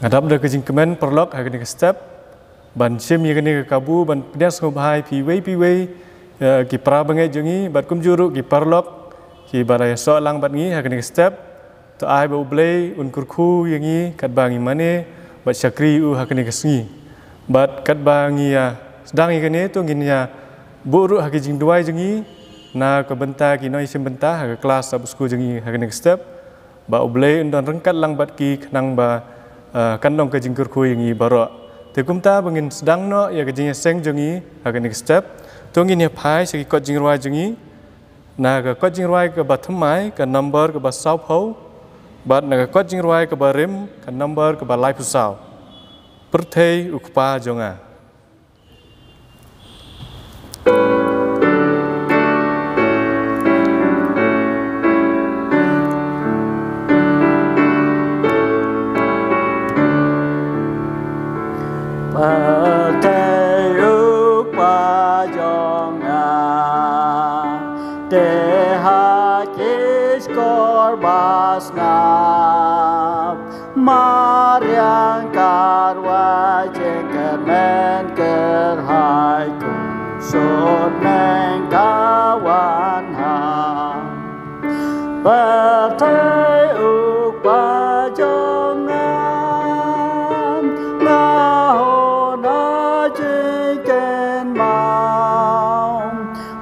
Adap dah kejing kemen perlok hagen ke step ban sim ye kene kabu ban pedas ngobhai piwei ki pra bangai jengi bat kum juru ki perlok ki baraya so lang bat ngi hagen ke step to ai bo blei un kurku yengi kat bangi mane bat syakri u hagen ke sngi bat kat bangi ya sedang ye kene to ngin ya buru hagen jing duai jengi na ke benta ki noi sim benta hagen kelas sab school jengi hagen ke step ba blei undon rengkat lang bat ki kenang ba kandong ke jingkur ku yang i barok tekum ta bangin sedang no ya ke jing seng jengi hagen next step tongin ya pai segi kot jing ruai jengi na ke kot jing ruai ke bathum mai ke number ke ba sau phau bat na ke kot jing ruai ke ba rim ke number ke ba lai pu sau perthei ukpa jonga Mariang karwa jengker men kerhai ku sot men kawan ha bertai ukpa jongan ngaho na jengken mau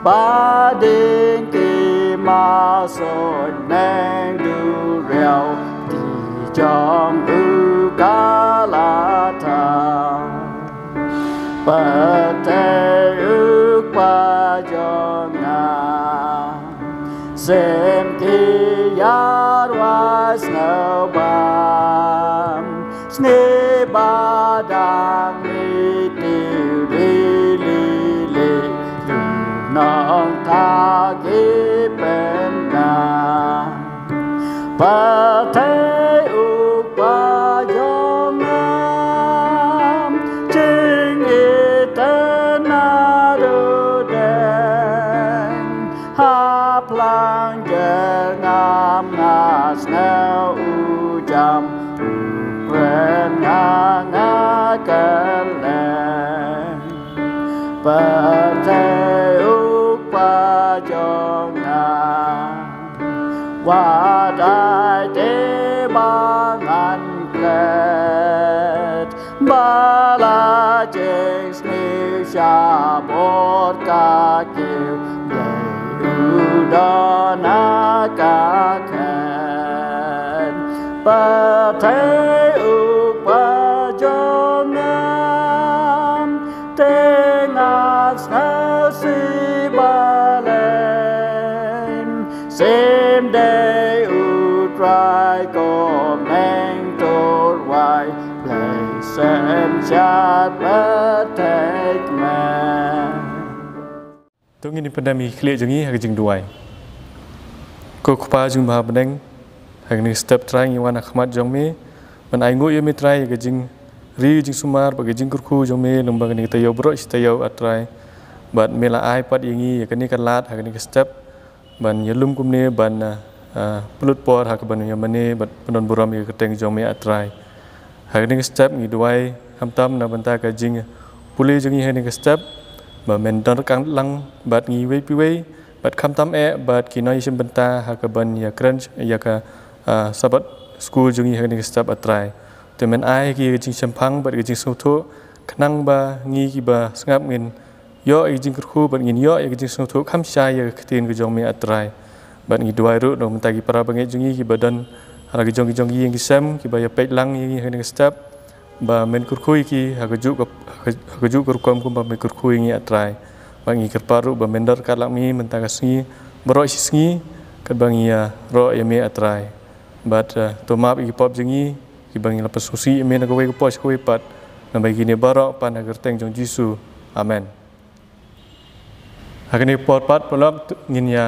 bading ki mau sot neng du reo trong ư ca la tha bờ thế ước qua cho ngà xem khi giá hoa snow bam sne ba đang đi tiêu đi li li non tha ki bên na bờ thế Snow jam pernah ngakalen Pateu pajongna Wadai te bangan klet Bala jeng sni syabot kakiu Udana kaken Pateu pajongam Tengah nasi balen Same day utrai kom neng torwai Pleasant chat betek man Tung ini pandemi clear jengi hak jeng duai. Ko kupa jeng bah beneng hak ni step trying iwan akhmat jong me man aingu ye me try hak jeng ri jeng sumar bagi jeng kurku jong me lembang ni tayo bro tayo atrai bat mela ai pat yengi hak ni kan lat hak ni step ban yelum kumne ban pulut por hak ban yamane bat penon buram ye keteng jong me atrai hak ni step ni duai hamtam na banta ka jeng puli jengi hak ni step ba mentor kang lang bat ngi we piwe bat kham tam bat kinoi sim benta ha ka ban ya crunch ya ka sabat school jungi ha ni step atrai te men ai ki jing sampang bat jing sotho khnang ba ngi ki ba sngap ngin yo i jing khu bat ngin yo ya jing sotho kham sha ya ktin ki jong mi atrai bat ngi duai ru no menta ki para bangai jungi ki badan ha ki jong ki yang ki sam ki ba ya pek lang ngi ha ni step ba men kurkhui ki hagaju kurkom kum ba men kurkhui ngi atrai bangi kerparu ba mendar kalami mentagasngi bro sisngi kadbangi ya ro yemi atrai bat to map i pop jengi ki bangi lapas susi men ga we ko pos ko pat na bagi ni barok pan agar teng jong jisu amen hagani pot pat polok ngin ya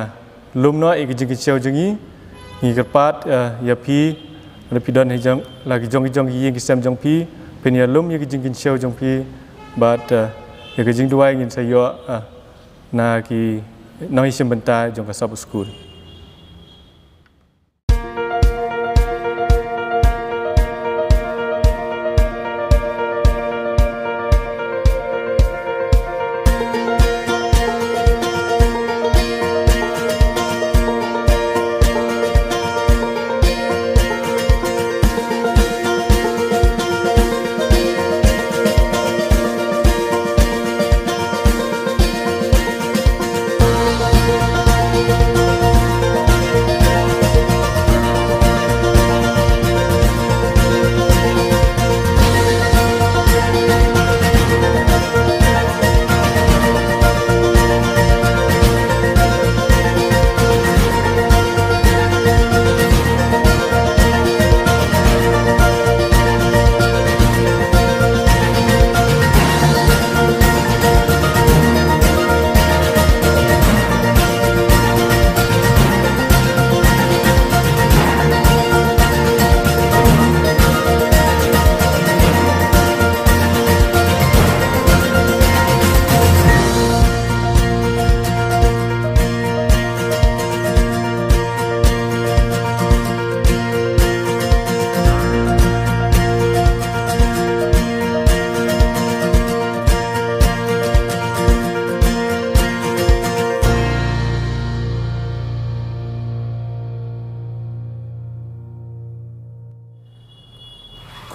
lum no i jing cheu jengi ngi kerpat ya pi lebih dan hijang lagi jong yang kisam jong pi penyalum yang jing show jong pi bat yang jing dua ingin saya na ki noi sebentar jong kasab school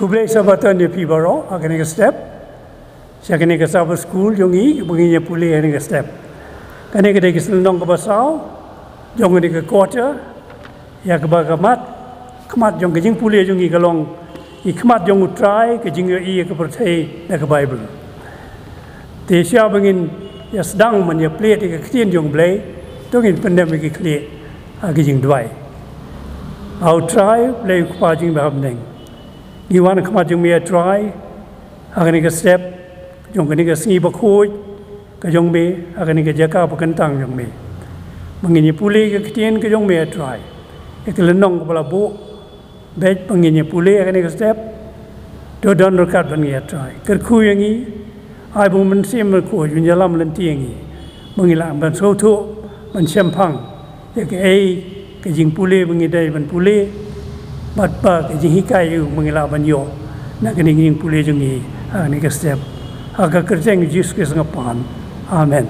kublai sabatan dia pi baro akan ke step siakan ke sabar school jongi begini pulih ke step kan ke dek senong ke basau jong ke quarter ya ke kamat jong ke jing pulih jongi kalong kamat jong try ke jing i ke percaya ke bible te sia begin ya sedang man ya plate ke kien jong blai tongin pandemic ke clear ke jing dwai au try play kwa jing ba neng Iwan kamat jong mea try akan ke step jong kini ke singi bakoi ke jong me akan ke jaka pakentang jong me mengini pulih ke kitien ke jong mea try ke lenong kepala bu bet mengini pulih akan ke step do don rekat mengini try kerku yang ini ai bu mensim kerku jun jalam lenti yang ini mengilang ban soto ban sempang ya ke jing pulih mengidai ban pulih Batpa ke jihikai mengelak banyo nak kini nging pulih jungi ni ke step agak kerja ngijus ke sengapan amen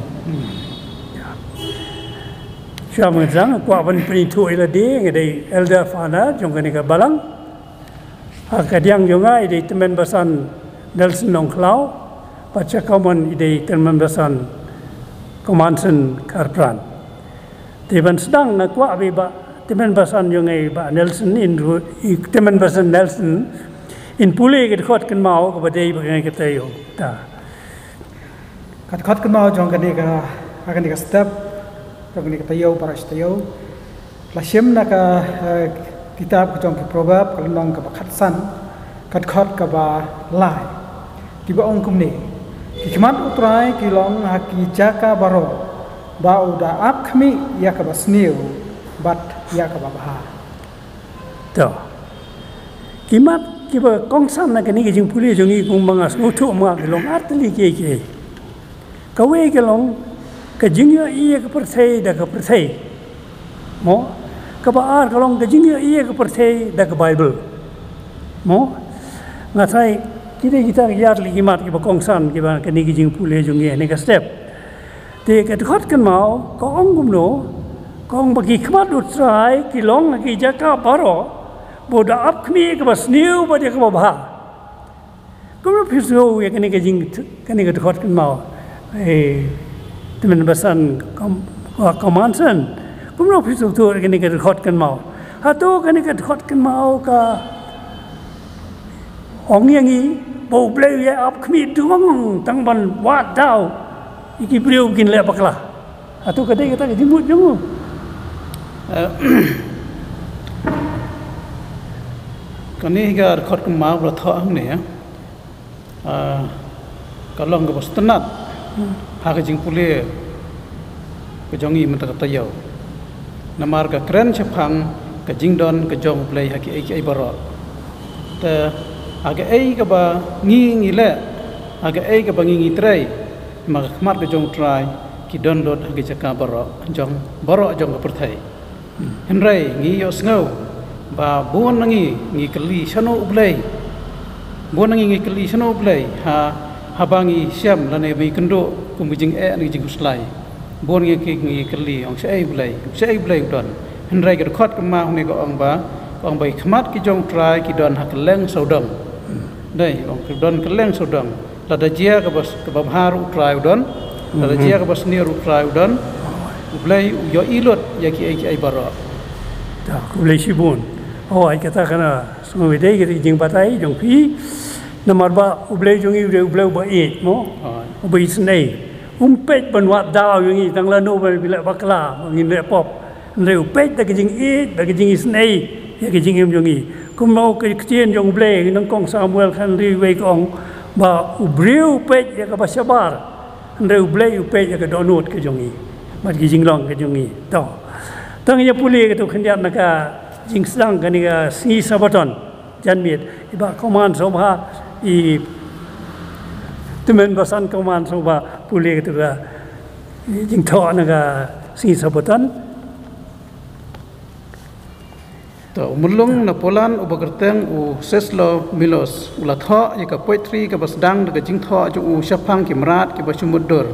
Syah mengang kuat ban penitu ila de ngedai elder fana jong kini ke balang akadiang jonga ide teman basan Nelson Nongklau baca kawan ide teman basan Komansen Karpran Tiban sedang nak kuat biba teman basan yang ba Nelson teman basan Nelson in pulih ke khot kan mau ke badai bagai kata yo ta kat khot kan mau jong kan akan ke step jong kan kata yo para stayo la shem na ka kitab jong ke proverb kalau nong ke khatsan kat khot ka ba lai tiba ong kum ni kimat utrai kilong haki jaka baro ba uda ap khmi ya ka basniu bat ya ka baha to kimat kiba kongsan na kani jing puli jongi kung mangas utu ma long atli ke kawe ke long ka jingya iya ka percaya da ka percaya mo ka ba ar ka long ka jingya iya ka percaya da ka bible mo ngatai kita yar li kimat kiba kongsan kiba kani jing puli jongi ni ka step te ka khot kan mau ko ong gum no Kong bagi kemat utrai kilong lagi jaka baro boda ap kmi ke bas new pada ke babha kau pisu ya kini ke jing kini ke dekat kan mau teman basan Komansen kau pisu tu kini ke dekat kan mau atau kini ke dekat kan mau ka ong yang ini bau beli ya ap kmi duang tang ban wat dau iki beliau bikin lepak lah atau kadang kita jimut jemu kani gar khot kum ma bra tha ne kalong ke bastanat ha ke jing pule ke jongi mata kata yo namar ka kren chapang ke jing don ke jong play ha ki ai baro te aga ai ka ba ngi le aga ai ka ba ngi trai ma khmat ke jong trai ki don dot ha ke chaka baro jong ka perthai Henry ngi yo sngau ba buon ngi kali sano ublai buon ngi kali sano ublai ha bangi siam lane bi kendo kumjing ni jing slai buon ngi kali ong sei ublai don Henry ga khot kama ni ko ong bai khmat ki jong trai ki don ha keleng saudong dai ong ki don keleng saudong la da jia ka bas ka babharu trai don la da jia ka bas ni ru trai don Ublay yo ilot ya ki ai baro ta ublay sibun ai kata kana semua dai ke jing batai jong pi nomor ba ublay jong i ublay ba it mo ublay snai pet banwat dau yang tang lanu bila bakla ngin le pop le pet da ke jing it da ke jing snai ya ke jing jong i kum mau ke kien jong ublay nang kong Samuel kan ri we kong ba ubriu pet ya ka ba sabar le ublay pet ya ka donut ke jong i mat ki jing long ke jungi to tang ya puli ke tu khandiat naka jing sang kani ga si sabaton janmit iba koman sobha i temen basan koman sobha puli ke tu ga jing tho naka si sabaton to mulung na polan ubagerteng u seslo milos ulatho ya ka poetry ka basdang daga jing tho ju u syapang kimrat ki basumudur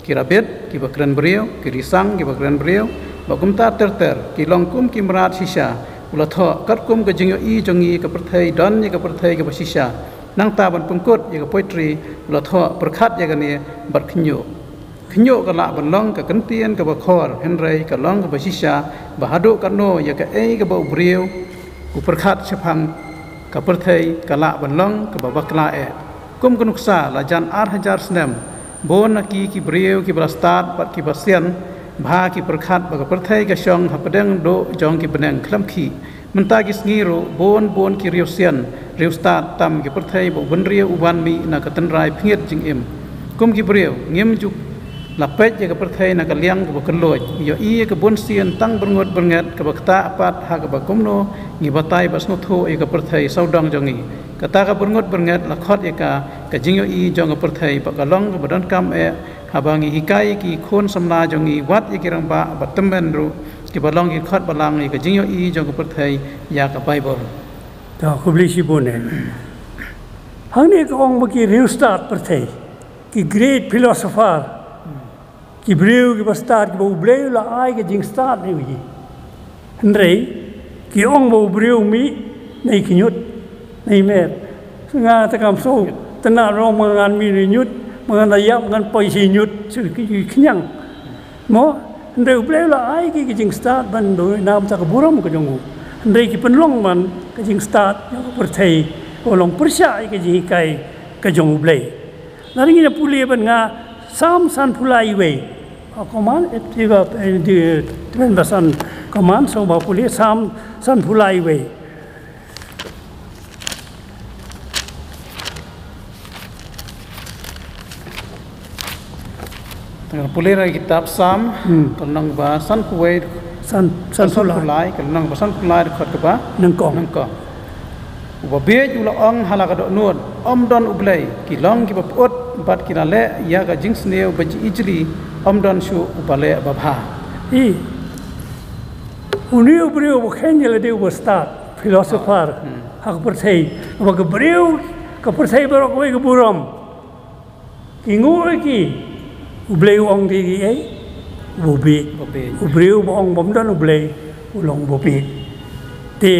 kirabet ki bakran brio ki risang ki bakran brio bagumta terter ki longkum ki merat sisa ulah tho kat kum ke jing yo I jongi ke perthai don ye ke perthai ke basisha nang ta ban pengkut ye ke poetry ulah tho perkhat ye ke ni bat khnyo ke la ban long ke kentien ke bakhor henrai ke long ke basisha bahadu karno ye ke ke ba ubriu ku perkhat chapang ke perthai ke la ban long ke babakla kum kenuksa la jan 8000 snem bon ki briu ki brastat pat ki basian bha ki perkhat ba perthai ke shong hapadeng do jong ki beneng khlam khi menta ki sngiru bon ki riusian riustat tam ki perthai bo benriu uban mi na ka tanrai phingit jing em kum ki briu ngem juk la pet ye ka perthai na ka liang ka keloj yo I ka bon sian tang berngot berngat ka bakta apat ha ka bakumno ngi batai basno tho ye ka perthai saudang jongi kata ka berngot berngat la khot ye ka jing yo I jong ka perthai ba ka long ka badan kam habangi hikai ki khon samla jongi wat ye ki rang ba batemben ru ki balong ki khot balang ye ka jing yo I jong ka perthai ya ka bible ta khubli shi bone hang ne ka ong ba ki riustat perthai ki great philosopher ki breu ki bastar ki breu la ai ki jing start ni wi ndrei ki ong bo breu mi nei ki nyut nei mer nga ta kam so tana ro mangan mi ni nyut mangan yap ngan poi si nyut su ki khnyang mo ndrei breu la ai ki jing start ban do nam ta ka buram ko jong ndrei ki penlong man ki jing start yo per thei ko long persha ki ji kai ka jong blei lari ni puli ban nga sam san pulai we command active di basan command so ba puli sam san pulai we puli ra kitab sam kanang ba san kuwei san pulai kanang ba san pulai khot ka ba nang ko uba be ula ong hala ka do nuot don ublei ki long ki ba pot bat ki le ya ka jing sneu ba ji ijli don shu ubale ba bha I uni ubriu bo khenjel de bo start philosopher hak per thei ba ka briu ka per thei ba ko ke buram ki ngoi ki ublei ong di ki ai bo bi ubriu bo ong bom don ublei ulong bo bi te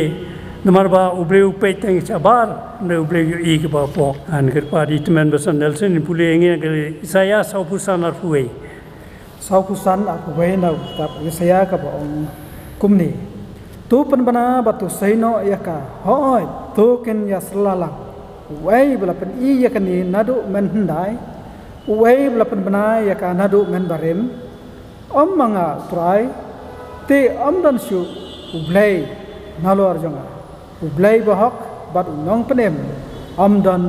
nomor ba ubreu peteng sabar ne ubreu I ke ba po an ker pa di teman besan Nelson ni pule nge ke saya saupusan arfuei saupusan arfuei na tap saya ka ba ong kumni tu penbana batu saino ya ka hoi tu ken ya selala wei bela pen I ya kan ni nadu men hendai wei bela penbana ya ka nadu men barim manga try te dan shu ublei nalor jonga ublai bahok bat unong penem dan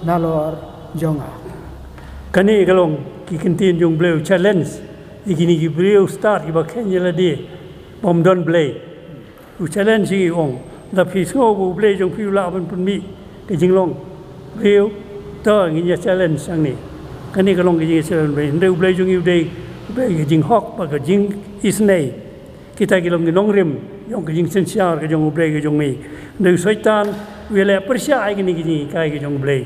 nalor jonga kani galong ki kentin jong bleu challenge ikini ki bleu start ki ba khenjela de bom don blei u challenge ki ong da phi so bu blei jong phi la ban pun mi ke jinglong bleu to ngi ya challenge sang ni kani galong ki challenge blei ndeu blei jong yu de blei ki jing hok ba ka jing isnei kita kilong nong rim yong ke jing sensiar ke jong blei ke jong mi ndeu soitan wele persya ai ni ki kai ke jong blei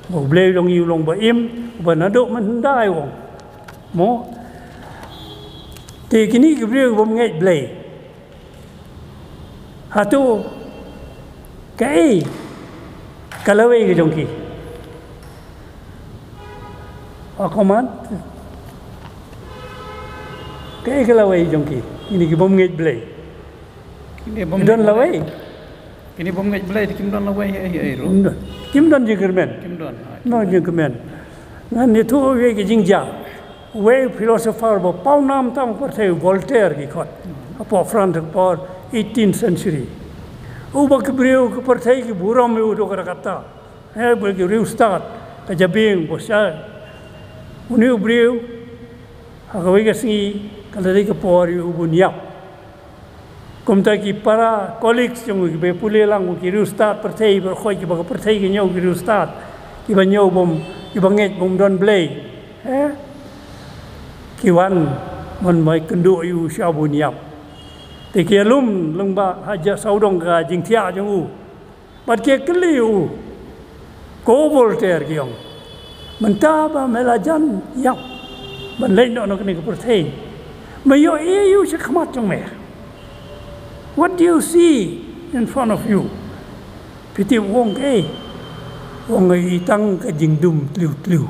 bo blei long yu long ba im ba na do man dai wong mo te kini ke blei bom ngai blei hatu kai kalawe ke jong ki akoman kai kalawe jong ki ini ki bom ngai blei don lawai ini bom ngai blei kim don lawai ai ro kim don jingkermen kim don no jingkermen ngan ni thu we ki jingja we philosopher bo pau nam tam par the Voltaire ki khot apo front por 18th century u ba ki breu ki par the ki buram me u do kata he bo ki riu start ka jabing bo sha uni breu ha ka we ka singi kala de ka por u bunyap Kumta ki para colleagues jong ki be pule lang ki ru start perthei ber khoi ki ba perthei ki nyau ki ru start ki ba nyau bom ki ba nget bom don blei ki wan mon mai kendu yu sha bun yap te ki lum lung ba haja saudong ka jing thia jong u bat ke kliu ko Voltaire ki yong menta ba melajan yap ban le no no ki perthei ma yo yu se khmat jong me What do you see in front of you? Piti wong ke, wong ai tang ka jing dum tliu.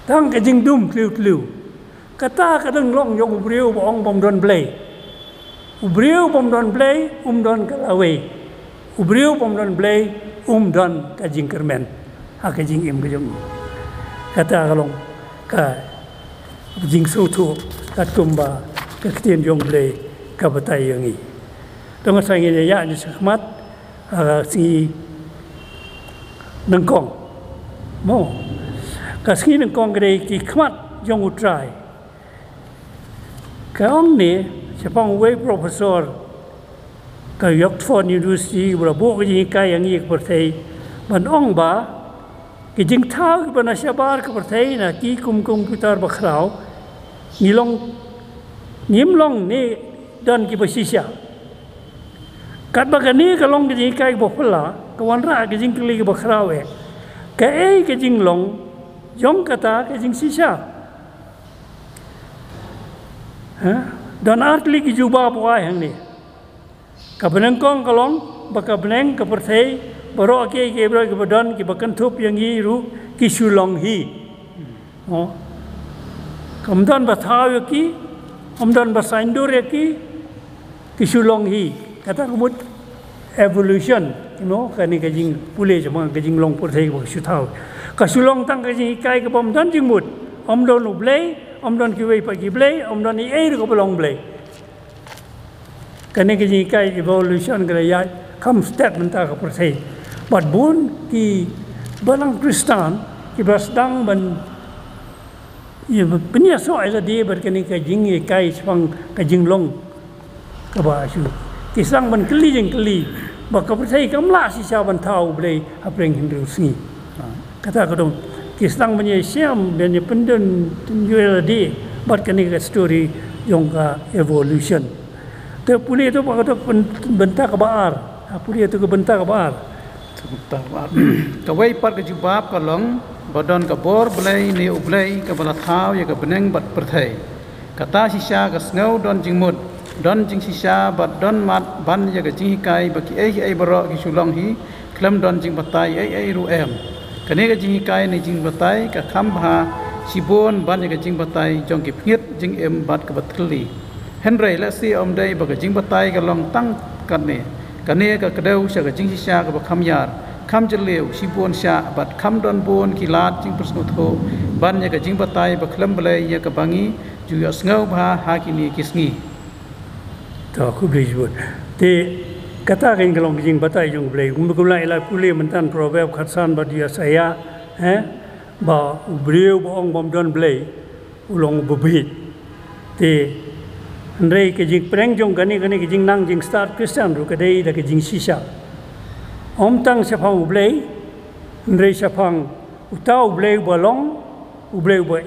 Tang ka jing dum tliu. Kata kadang long yong ubriu bong bom don blay. Ubriu bom don blay, don kalawe. Ubriu bom don blay, don ka jing kermen. Ha ka jing im ka jong. Kata kalong ka jing sutu kat kumba ka tien yong blay ka batai yang i. Tong sa ngi ya ni sakmat si nangkong. Mo. Ka si nangkong gre ki khmat yong utrai. Ka ong ni sepang wei profesor ka Oxford University bra bo ji ka yang i perthei ban ong ba ki jing thau ki bana shabar ka perthei na ki kum komputer bakhrau nim long ni dan ki basisya kat bagani ka long ki jing kai bo phla ka wan ra ki jing kli ki bakhrau e ka ei ki jing long jong kata ki jing sisya dan artli ki juba buai hang ni ka beneng kong kalong baka beneng ka perthei baro ke bro ki badan ki bakan thup yang hi ru ki sulong hi kamdan ba thau ki amdan ba saindur ki sulong hi kata kumut evolution kani ka jing pule jama ka jing long perthei ba su thau ka sulong tang ka jing kai ka bom dan jing mut amdon ublei amdon ki wei pa ki blei amdon i ei ko belong blei kani ki jing kai evolution ka ya kam step menta ka perthei bat bun ki balang kristan ki basdang ban ye penia so ai la de ber kani ka jing e kai spang ka jing long ka ba su ki sang ban kli jing kli ba ka perthei kam la si sa ban thau blei apreng hindu singi kata ka dong ki sang ban ye siam ben ye pendun tunjuel di bat kani ka story yong ka evolution te puli tu ba ka bentak ka baar puli tu ka bentak ka baar ka wei pat ka jubab ka long badon ka bor blai ni ublai ka bala thau ya ka beneng bat perthei kata sisa ka snau don jingmut don jing sisa bat don mat ban ya ka jing kai ba ki ei baro ki sulong hi klam don jing batai ei ru em kani ka jing kai ni jing batai ka kham ha sibon ban ya ka jing batai jong ki phiet jing em bat ka batli henry la si om dei ba ka jing batai ka long tang kan ni kani ka kadau sa ka jing sisa ka ba kham yar kham jeleu sibon sha bat kham don bon ki lat jing persno tho ban ya ka jing batai ba khlam blai ya ka bangi ju ya snau ba ha ki ni kisngi to ku bejut te kata ring kalong jing batai jong blai kum lai la pule mentan proverb khatsan ba dia saya ba ubreu bong bom don blai ulong bubit te ndrei ke jing preng jong gani ke jing nang jing start christian ru ke dei da ke jing sisa om tang sapang ublei ndrei sapang utau ublei bolong ublei bo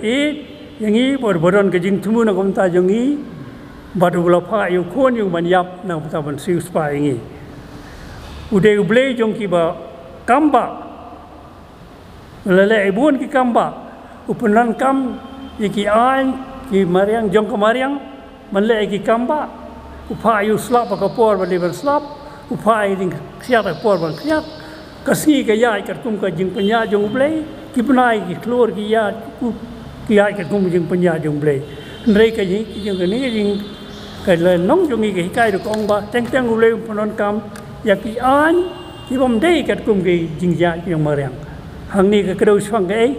yang i bor boron ke jing tumu na kom ta jong i batu bula pha yu khon yu ban yap na ta ban siu spa yang i ude ublei jong ki ba kamba lele ibun ki kamba upunan kam ki an ki mariang jong ka mariang man le ki kamba upha yu slap ka por ban liban slap upha ding khiat ka por ban khiat kasi ka ya ka kum ka jing panya jong blei ki banai ki klor ki ya ki ya ka kum jing panya jong blei ndrei ka jing jong ni jing ka le nong jong ki kai ru kong ba teng teng blei panon kam ya ki an ki bom dei ka kum ki jing ya jong mariang hang ni ka kro swang ka ei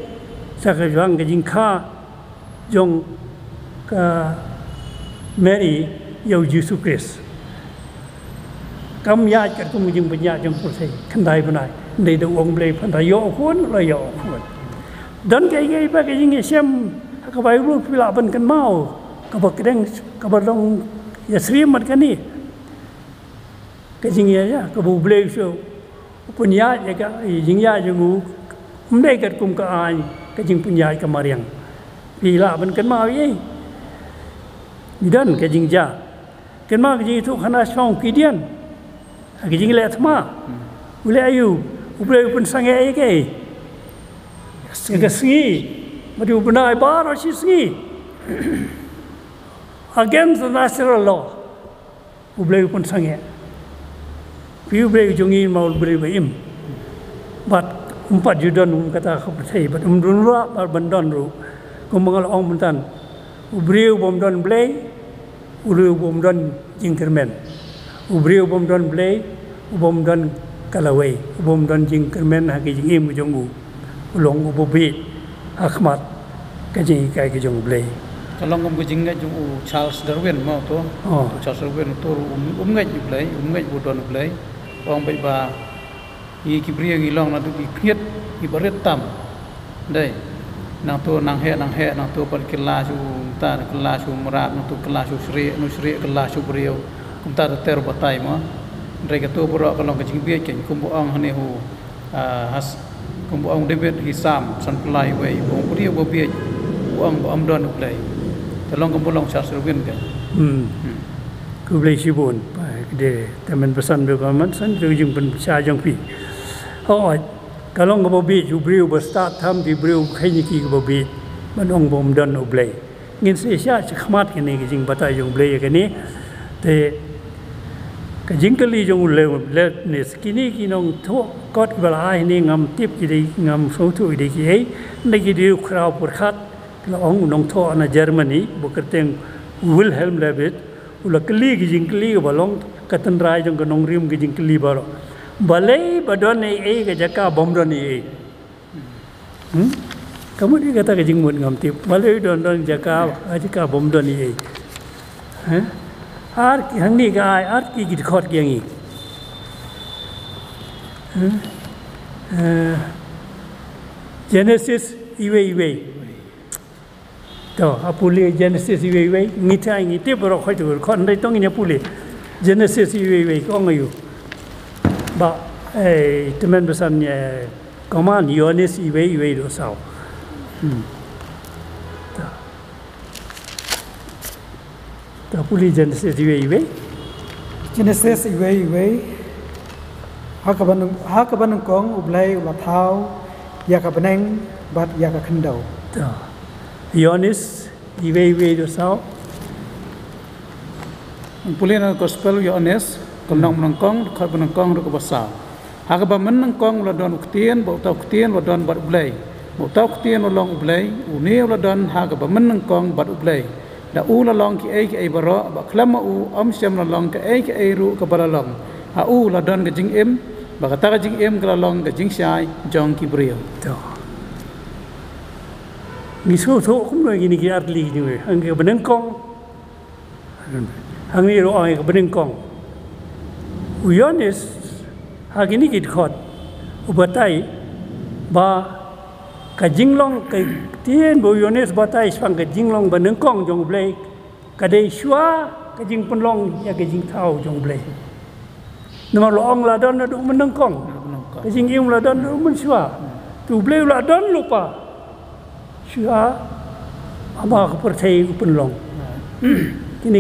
sa ka jang ka jing kha jong ka Mary yêu Jesus Christ. Kam ya kat kum jing banya jong persei khandai banai nei do ong blei phan yo khun la yo khun dan kai ba ka jing sem ka bai ru pila ban kan mau ka ba kedeng ka ba dong ya sri mat kan ni ka jing ya ka bu blei so punya ya ka jing ya jong ndai kat kum ka ai ka jing punya ka mariang pila ban kan mau ye dan ke jing ja ken ma ke jing tu khana song kidian ke jing le thma ule ayu ule pun sange ai ke ke singi madu benai bar si singi against the natural law ublay pun sange piu ublay jongi mau ublay baim bat umpat judan kata kepercayai bat umdun ra bar bandan ru kumangal ong bentan ubriu bomdan blay ulu bomdan jingkermen ubriu bomdan blay bomdan kalawai bomdan jingkermen hagi jingim jongu ulong ububi akhmat kajing kai ke jong blay kalau ngom kajing ngai jong Charles Darwin mau tu Charles Darwin tu ngai bodon blay ong bai ba i kibria ngi long na tu kiet i baret tam dai nang tu nang he nang tu par kila su ta kila su murat nang tu kila su sri kila su brio kum ta ter batai ma dai ka tu bro kalong kajing bia ken kum ong hane hu has kum ong David Hisam san plai wei ong brio bo bia ong bo am don plai tolong kum long Charles Darwin kan ku blai sibun pai de temen pesan be kaman san tu jing pen sha jong pi oi kalong ko bi ju briu ba start tham di briu khai ni ki ko bi man ong bom don oblay ngin se sha chkhmat ke ni jing bata jong blay ke ni te ka jing kali jong le ne skini ki nong tho kot ba ai ni ngam tip ki dei ngam so thu dei ki ei ne ki di khrau pur khat la ong nong tho na Germany bu kerteng Wilhelm David ula kali ki jing kali ba long katan rai jong nong rim ki jing kali ba balai badon ei ke jaka bom don ei kamu ni kata ke jing mun ngam tip balai don jaka bom don ei ar ki hang ni ga ar ki git khot ki ngi Genesis iwe to apuli Genesis iwe ngita ngi tip ro khoi tu khon dai tong ni apuli Genesis iwe ko ngayu ba teman besannya koman Yohanes iwe do sao ta puli Genesis iwe Genesis iwe hakaban kong ublay ulathau yakabaneng bat yakakendau ta Yohanes iwe do sao pulina gospel Yohanes kondang menangkong dekat menangkong dekat besar. Hak ba menangkong ladon uktien, bau tau uktien ladon bat ublay. Bau tau uktien ladon ublay, uni ladon hak ba menangkong bat ublay. Da u ladon ki ai baro, ba klama u am syam ladon ki ai ru ke balalong. Ha u ladon ke jing em, ba kata ke jing em ke ladon ke jing syai jong ki brio. To. Miso tho kum lo gini ki arli ni we. Ang ke menangkong. Ang ni ro ai ke menangkong. Yohanes hagini git khot ubatai ba ka jinglong ka tien bo Yohanes batai spang ka jinglong ba nengkong jong blai ka dei shwa ka jing penlong ya ka jing thau jong blai nama lo ong la don do menengkong ka jing im la don do men shwa tu blai la don lupa shwa aba ka percaya penlong kini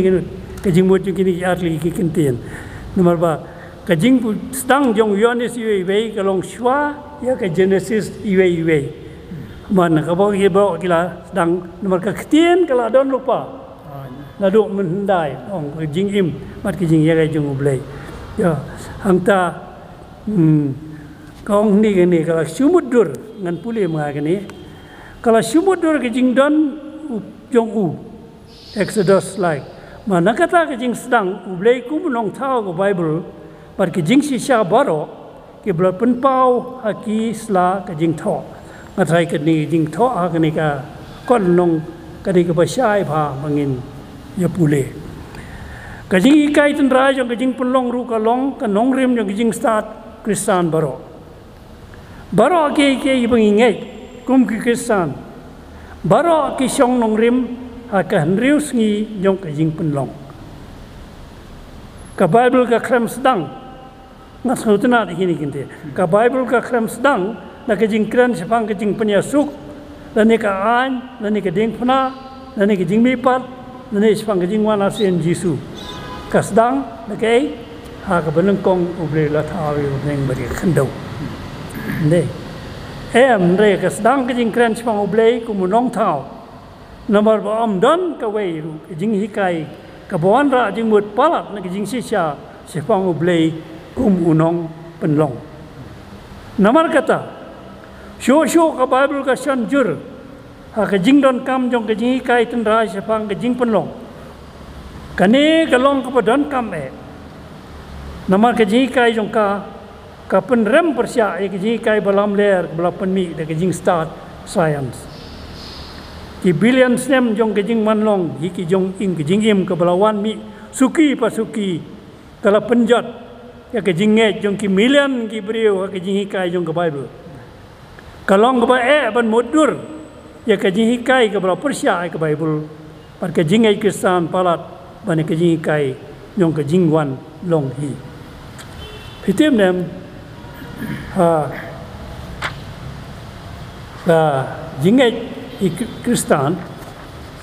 ka jing mo kini arli ki kentien nomor ba kajing sedang jong Yohanes iwe kalong shwa ya ka Genesis iwe mana ka bawa kila sedang nomor ka ketien kala don lupa ladu mendai ong kajing im mat kajing ya ka jong ublay ya hangta kong ni gani kala sumudur ngan puli mga gani kala sumudur kajing don jong Exodus like mana kata kajing sedang ublay ku menong tau ke Bible par kajing sisya baro ke bela penpau haki sla kajing tho ngatai kani jing tho akani ka kon nong kani ka basai pha mangin ya pule kajing ikai ten ra jong kajing penlong ru ka long ka nong rim jong kajing start Kristan baro ke ibangingay kum ki Kristan baro ki syong nong rim haka henrius ngi jong ka jing penlong ka Bible ka krem sedang ngas ngutna di kini kinte ka Bible ka krem sedang na ka jing kran sepang ka jing penyasuk dan ka an dan ka ding pna dan ka jing mipat dan sepang ka jing wana sen Jesu ka sedang na kai ha ka benengkong uble la thawi neng bari khandau ne em re ka sedang ka jing kran sepang uble ku munong thau nomor ba am don ka wei ru jing hikai kabuan ra jing mut palat na jing sisya sepang ublay kum unong penlong. Namar kata, show ka Bible ka sanjur, ha ka jing don kam jong ka jing kai ten ra sepang ka jing penlong. Kane kalong ka don kam namar ka jing kai jong ka penrem persya ka jing kai balam ler bala penmi da ka jing start science. Ki billion snem jong ka jing manlong hi ki jong ing ka jing im ka balawan mi suki pasuki kala penjat ya ka jing nge jong ki million ki brio ka jing kai jong ka Bible. Kalong ka ba ban mudur ya ka jing kai ka bala persya ka Bible par ka jing ai Kristan palat ban ka jing kai jong ka jing wan long hi. Fitim nem jing ai Kristan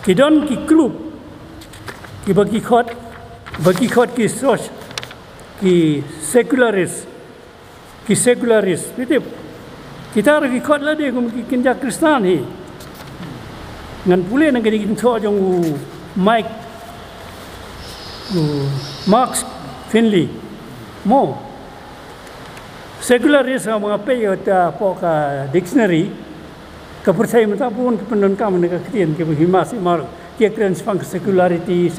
kidon ki klub ki bagi khot ki soch ki secularis betul kita lagi khot lah dia kum ki kinja Kristan hi ngan pule nang kini tho jong Mark Finley mo secularis mga pe ta poka dictionary kepercayaan kita pun pendon kam negara Kristian ke himas mar ke keren spang secularity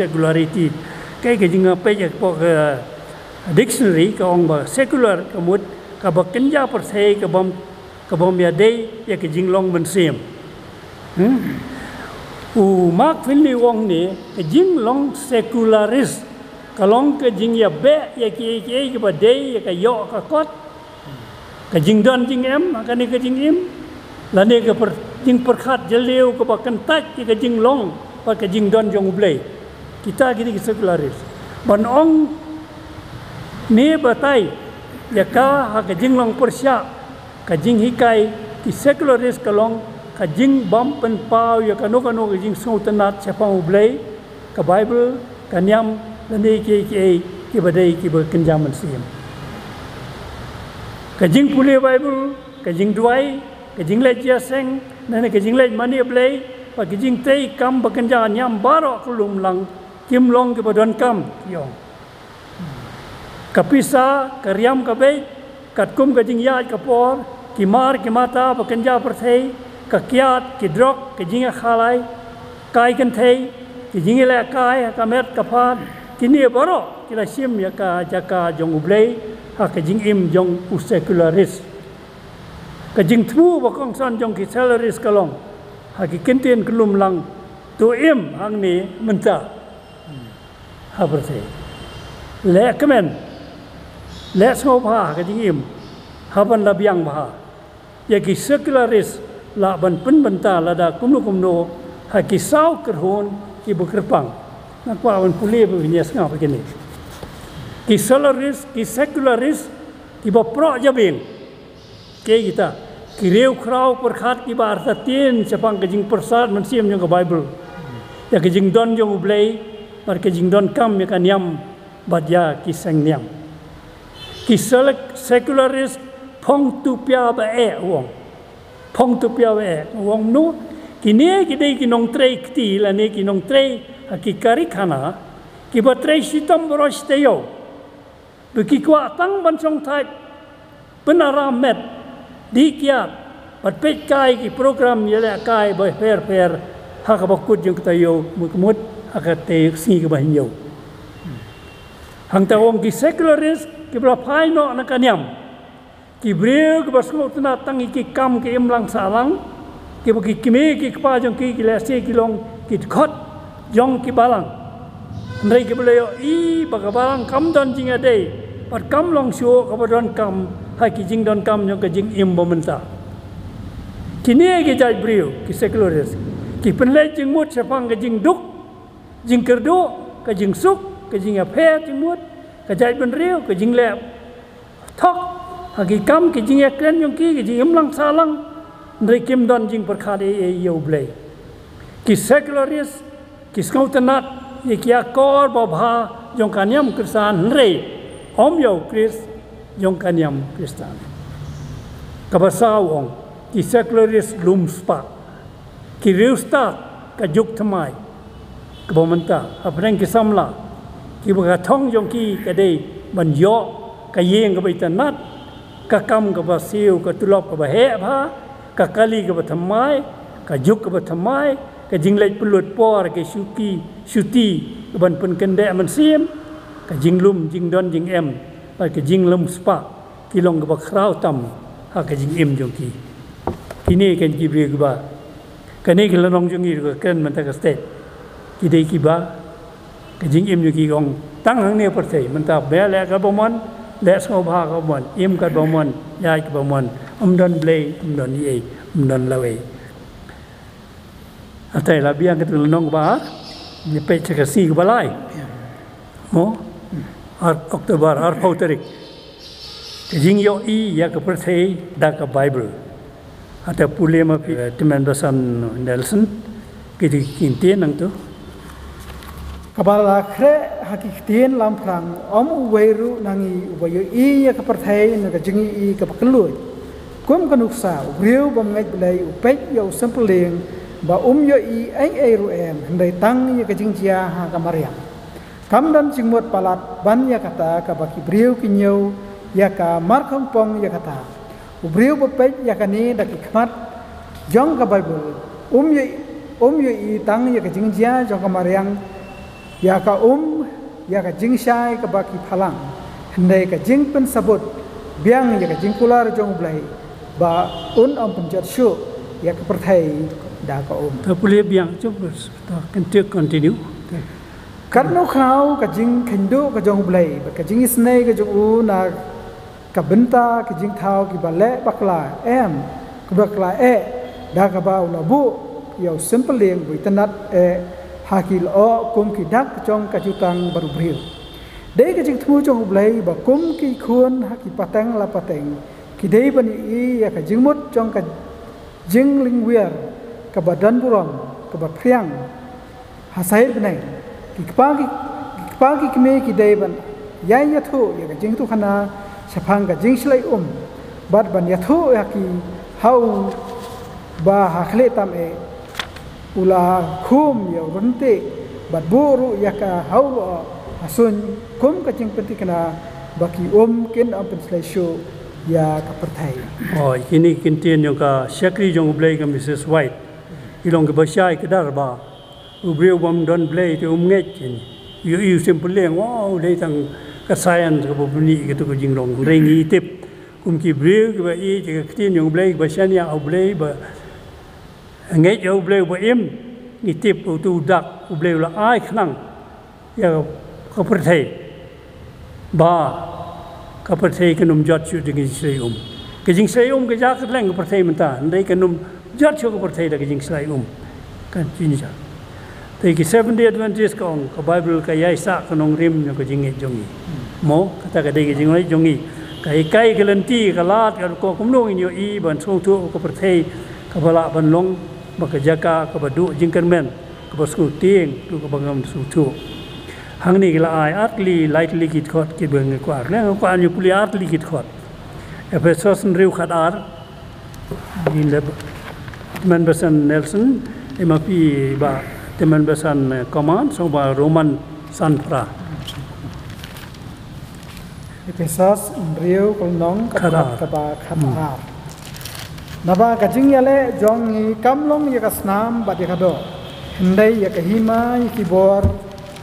kai ke jinga pe je po dictionary ka ong ba secular kamut ka ba kenja percaya ka bom ya dei ya ke jinglong mensim Mark Finley wong ni ke jinglong secularis kalong ke jing ya be ya ke ba dei ya ka yo ka kot ka jingdon jing em ka ni ke jing im lani ke jing perkhat jeleu ke bakan tak ke jing long pa ke jing don jong ublay kita gini secularis ban ong ni batai ya ka ha ke jing long persya ka jing hikai ki secularis kalong ka jing bam pen pau ya kano ke jing so tenat sepang ublay ka Bible ka nyam lani ke badai ki berkenjaman sim ka jing pule Bible ka jing duai ke jing lej jaseng nane ke jing lej mani blay pa ke jing tei kam bekerja nyam barok kelum lang kim long ke badon kam yong kapisa karyam ka be katkum ke jing yat ka por kimar ke mata bekerja perthei ka kiat ki drok ke jing khalai kai kan thei ke jing le kai ka met ka phan kini barok kila sim ya ka jaka jong blay ha ke jing im jong secularis ka jing thu ba kong san jong ki salaries kalong ha ki kentien kelum lang tu im hang ni menta ha berse le kemen le so ba ka jing im ha ban la biang ba ya ki secularis la ban pen benta la da kumno ha ki sau kerhon ki bekerpang nak pa ban pule be nya snga pa kini ki salaries ki secularis ki ba pro jabin ke kita kireu krau perkhat ki bar tatin sepang ke jing persat mensim jong ke Bible ya ke jing don jong ublay par ke jing don kam ya kan yam badya ki sang nyam ki secularis phong tu pia ba wong nu kini ki dei ki nong trei kti la ne ki nong trei ki kari khana ki ba trei sitam boros teyo be ki kwa tang ban song thai penaram met dikiat pat pet kai ki program yele kai ba fer ha ka bakut jong tayo mut ha ka te si ka ba hinyo hang ta wong ki secularis ki bla phai no na kanyam ki breu ki basmo tna tang ki kam ki imlang salang ki ba ki kime ki pa jong ki le se ki long ki khot jong ki balang ndai ki bla i ba ka balang kam don jing ade pat kam long shu ka ba don kam hai ki jing don kam jong ka jing im bomenta kini ki jai brio ki secularis ki penlai jing mut sepang ka jing duk jing kerdo ka jing suk ka jing aphe jing mut ka jai ben rio ka jing le thok ha ki kam ki jing ekren jong ki jing im lang salang ndai kim don jing perkhat e yo blai ki secularis ki skautanat ye ki akor ba bha jong kanyam Kristan rei om yo Kris jong kanyam Kristan kabasau ong ki secularis lum spa ki reusta ka juk thamai kebomanta apren kisamla ki baga thong jong ki kadai ban yo ka yeng ka baitanat ka kam ka basiu ka tulop ka bahe bha ka kali ka bathamai ka juk ka bathamai ka jinglai pulut por ka syuti ka ban pun kende man sim ka jinglum jingdon jing em ba ka jinglum spa ki long ka bakrau tam ha ka jing em jong ki kini kan ki bi ba kani ki long jong ki ka ken man ta ka state ki dei ki ba ka jing em jong ki gong tang hang ne par thei man ta be le ka bomon le so bha ka bomon em ka bomon yai ka bomon don blei don ye don lawe atai la biang ka tu long ba ni pe cha ka si ka balai mo ar oktober ar pauterik ka jing yo I ya ka par thei da ka bible ata pulema pi teman basan Nelson ki di kinti nang tu kabala kre hakiktin lam prang uweru nangi ubayo I ya ka parthai na ka jingi I ka paklui kum ka nuksa riu bam ngai blai upek yo sampling ba yo I ai ru em ndai tang ya ka jingjia ha ka maryam kam dan jingmot palat ban ya kata ka baki briu kinyo ya ka markham pong ya kata ubriu bapek ya ka ni dak ikmat jong ka bible yo I tang ya ka jingjia jong ka maryam ya ka ya ka jingshai ka baki phalang ndai ka jing pen sabut biang ya ka jingkular jong blai ba penjat syu ya ka perthai da ka ta pule biang coba ta continue kat no khau ka jing khindu ka jong blai ba ka jing snei ka jong na ka benta ka jing thau ki bale bakla em ka bakla da ka ba la bu yo simple leng bu tanat hakil o kum ki dak chong ka jutang baru briu dei ka jing thu chong blai ba kum ki khun haki patang la pateng ki dei ban I ya ka jing mut chong ka jing lingwiar ka badan buram ka ba priang hasai benai ki pagi kme ki dei ban ya thu ya ka jing tu khana saphang ka jing slai bat ban ya thu ya ki hau ba hakle tam ula khum ya runte bat buru ya ka hau asun kum ka jing penti kana baki ken pen slai show ya ka perthai ini kintian yung ka syakri jong blai ka Mrs White ilong ka basyai ka darba ubriu bam don blai te nget you simple leng wow dei tang ka science ka buni ka tu jing long rengi tip ki briu ka I ka tin yung blai ba syania au blai ba nget yo blai ba im ni tip tu dak blai la ai khnang ya ka perthai ba ka perthai ka num jot chu ding sei ka jing sei ka ja ka leng ka perthai menta ndai ka num jot chu ka perthai da ka jing sei kan chin ja te ki 7-day Adventist ka ka bible ka yai sa ka nong rim ka jing jongi mo kata ka dei ka jing lai jongi kai ka lenti ka lat ka ko kum no inyo I ban song tu ka perthai ka bala ban long ba ka jaka ka badu jing kan men ka ba sku tieng tu ka bangam su tu hang ni la ai atli lightly kit khot ki beng ko ar na ko an yu puli atli kit khot Ephesus riu khat ar in le man basan Nelson emapi ba teman basan command so ba Roman sanfra Ephesus riu kolnong ka ba khamar naba ka jing yale jong ni kamlong ya ka snam ba de khado ndai ya ka hima ki bor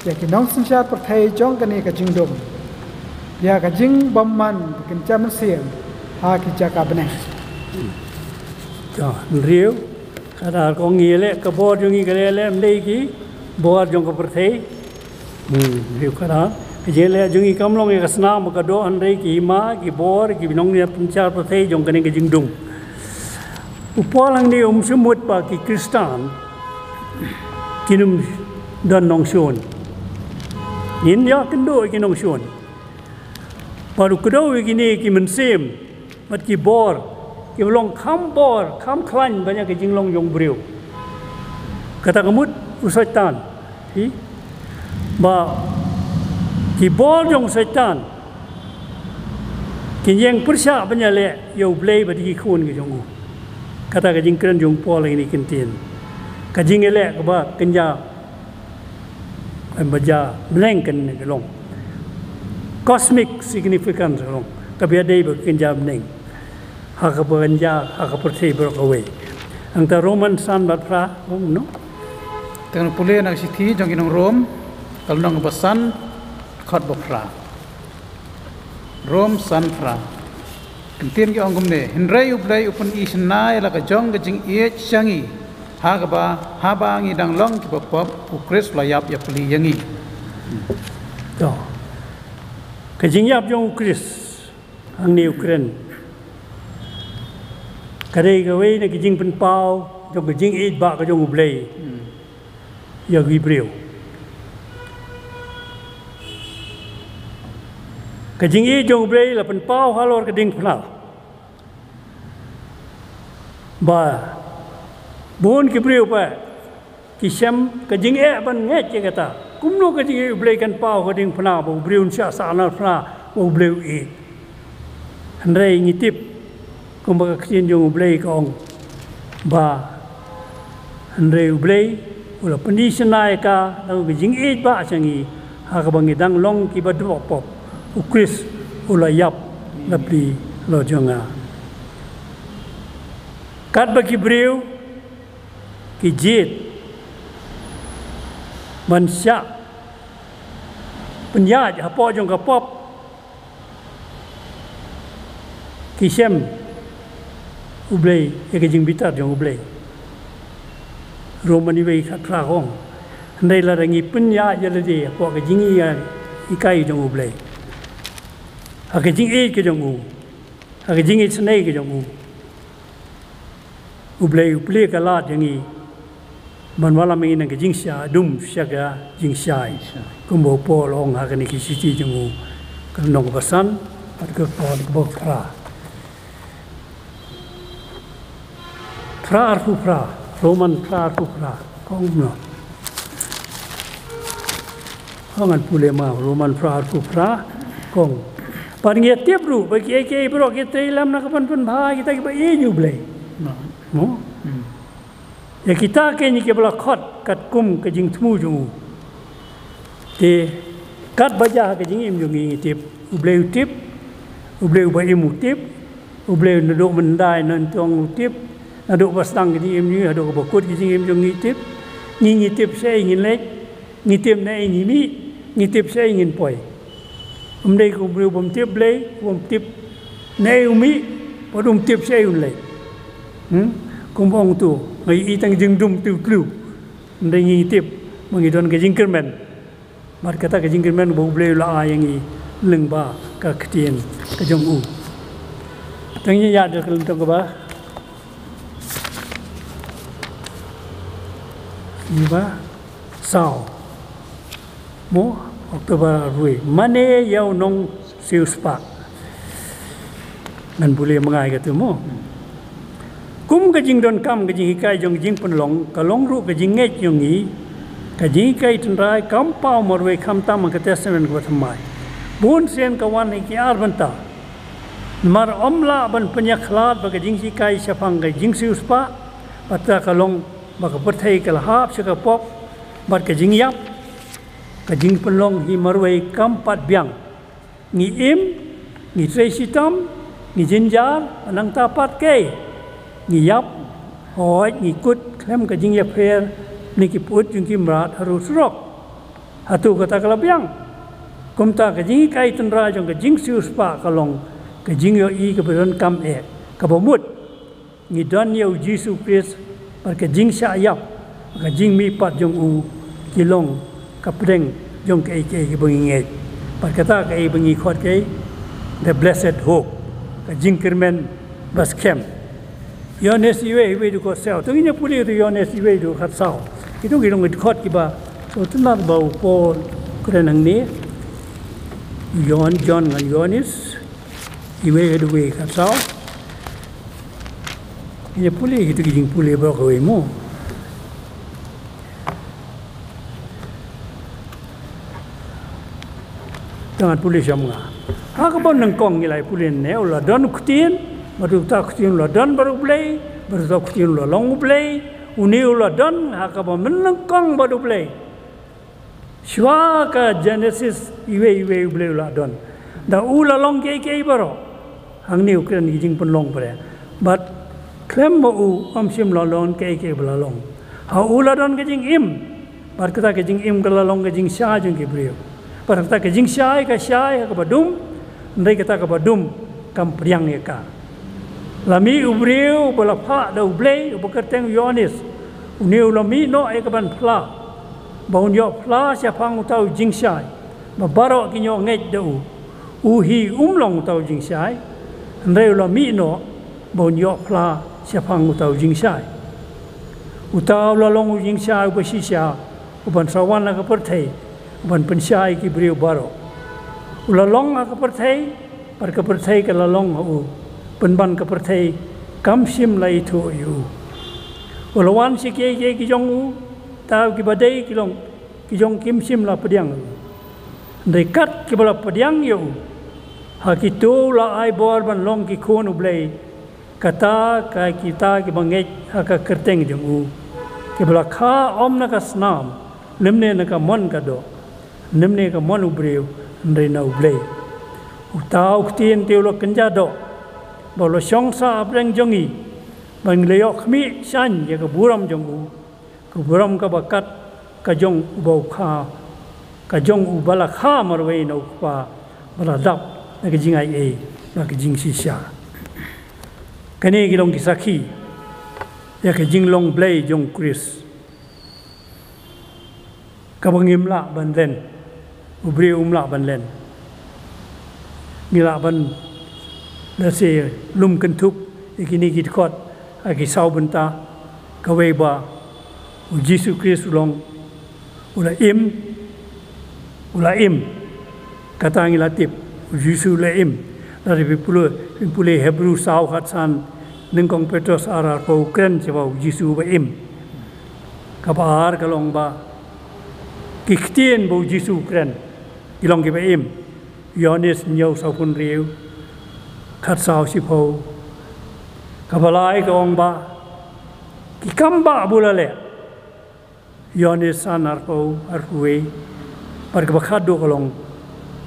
ya ki nong sinsha perthai jong ka ni ka jing dom ya ka jing bomman kin cham siam ha ki jaka bne ja riu kada ko ngi le ka bor jong ngi ka le ndai ki bor jong ka perthai riu kada je le jong ngi kamlong ya ka snam ka do andai ki hima ki bor ki nong ni pincha perthai jong ka ni ka jing dom upalang ni semut pa ki Kristan kinum dan nong sion in ya kendo ki nong sion paru kedo gini ki mensim mat ki bor ki long kham bor kham khlan banyak ki jinglong yong briu kata kemut usaitan hi ba ki bor yong setan ki yang persya banyak le yo blai ba di khun ki jong kata ka jing kren jong pol ini kintin ka jing ele ka ba kenya baca melengkan kelong cosmic significance kelong kebiadai berkenja meneng hak berkenja hak percaya berkawai angta Roman san batpra no tengah pulih nak siti jong inong Rom kalau nang basan khot bapra Rom san pra kentin ki ongum ne hinrai ublai upun isnai la ka jong ka jing e changi hagaba habangi dang long ki pop ukris la yap ya pli yangi to ka jing yap jong ukris ang ni Ukraine kadai ka wei na ki jing pen pau jong ka jing e ba ka jong ublai ya Hebrew ka jing e jong ublai la pen pau halor ka ding phla ba bon ki priu pa ki sem ka jing e ban nge che kata kumno ka jing e ublai kan pau ka ding phla bo briun sha sa na phla bo ublai e handrai ngitip kumba ka kien jong ublai ka ong ba handrai ublai ula pendisnai ka la ka jing e ba changi ha ka bangi dang long ki ba do pop ukris ula yap lapli lo jonga kat bagi briu ki jit man sya penyaj hapo jong ka pop ki sem ublei ya ke jing bitar jong ublei Romani wei khat pra hong ndai la rangi penyaj ya le de hapo ka jing ya ikai jong ublei ha ke jing e ke jong u ha ke jing e snai ke jong u ublei uple ka la jangi man wala mi nang jing sha dum sha ga jing shai kumbo po long ha ni ki siti jangu kan nong basan pat ka pon ko pra arfu pra Roman pra arfu pra kong no hangan pule ma Roman pra arfu pra kong par nge tiap ru ba ki ke bro ke teilam na kapan pun bha kita ki ba e ju blai no ya kita ke ni ke bla khot kat kum ke jing thmu ju te kat baja ke jing im ju ngi tip ubleu ba im tip ubleu ndo mendai nan tong tip ndo basang ke im ni ndo ba kut ke jing im ju ngi tip se ngin lek ngi tip na ngi tip se ngin poi dei ko ubleu bom tip blei bom tip nei umi podum tip se un lek kumbong tu ngai itang jing dum tu klu ndai ngi tip mangi don ke jing kermen mar kata ke jing kermen bo ble la yangi leng ba ka ktien ka jong u tang ni ya de kelun to ba ni ba sao mo oktober rui mane yau nong siu spa nan boleh mengai kata mo kum ka jing don kam ka jing hikai jong jing pun long ka long ru ka jing nget jong ni ka jing kai tun rai kam pau morwe kham tam ka testament ko thamai bun sen ka wan ki ar banta mar omla ban penyakhlat ba ka jing hikai sapang ka jing sius pa patra ka long ba ka perthai ka hap se ka pop bar ka jing yap ka jing pun long hi morwe kam pat biang ni im ni tresitam ni jinjar anang tapat ke ni yap hoi ni kut klem ka jing ya pher ni ki put jing ki mrat haru srok hatu kata kala biang kumta ka jing kai tun ra jong ka jing sius pa ka long ka jing yo i ka beron kam e ka bomut ni don yo Jesus Christ par ka jing sha yap ka jing mi pat jong u ki long ka preng jong ka ke bengi par kata ka bengi khot ke the blessed hope ka jing kermen bas kem Yones iwe du ko sel tu nya puli tu yones iwe du khat sao itu gi long khot ki ba so tu na ba po kren ang ni John ngan Yones iwe du we khat sao nya puli itu gi jing puli ba ko mo jangan puli samga ha ka bon nang kong ni lai puli ne la don kutien baru tak kutien la don baru play baru tak kutien la long play uni la don ha ka bon nang kong baru play Shwa ka Genesis iwe boleh ulah don. Da ula long ke baro. Hang ni ukran jing pun long pare. But klem mo u amsim la long ke bala long. Ha ula don ke jing im. Par kata ke jing im kala long ke jing sha jing ke brio. Par kata ke jing sha ka badum. Ndai kata ka badum kam priang ye ka. Lami ubriu bala pha da ublei ubakerteng Yohanes. Uniu lami no e ka ban pla. Baun yo pla sia phang utau jing sai. Ba baro ki nyo ngej deu. Uhi umlong utau jing sai. Ndai lami no baun yo pla sia phang utau jing sai. Utau la long jing sai ba si sia. Uban sawan la ka perthei. Uban pensai ki briu baro. Ula long ka perthei par ka perthei ka la long u. Penban ka perthei kam sim lai thu yu. Ulawan si ki jong u tau ki badai ki jong kim sim la pediang. Dekat ki bala pediang yu. Ha ki tu la ai bor ban long ki khon u blei. Kata ka kita ki bangej ha ka kerteng jong u. Ki bala kha om na ka snam. Lemne na ka mon ka do. Lemne ka mon u breu ndai na u blei. U tau ktien teu lo kenja do. Bolo song sa apreng jongi. Bang leyok mi san ya ka buram jong u. Ka buram ka bakat ka jong u bau kha. Ka jong u bala kha marwei na u pa. Bala dap na ka jing ai e. Na ka jing si sya. Kani ki long kisaki. Ya ka jing long blei jong Chris. Ka bangim la ban len. Ubri la ban len. Mila ban Nasi lum kentup ikini kit kot aki sau benta kawe ba Yesus Kristus long ula im kata ngilatip Yesus la im dari pipule Hebrew sau khatsan nengkong Petrus arar ko Ukren cewa Yesus ba im kabar kalong ba kiktien bo Yesus Ukren ilong ke ba im Yohanes nyau sau pun riu khát sao si phô kabalai ka ong ba ki kamba bulale Yohanes san arpo arwe par ka khat do kolong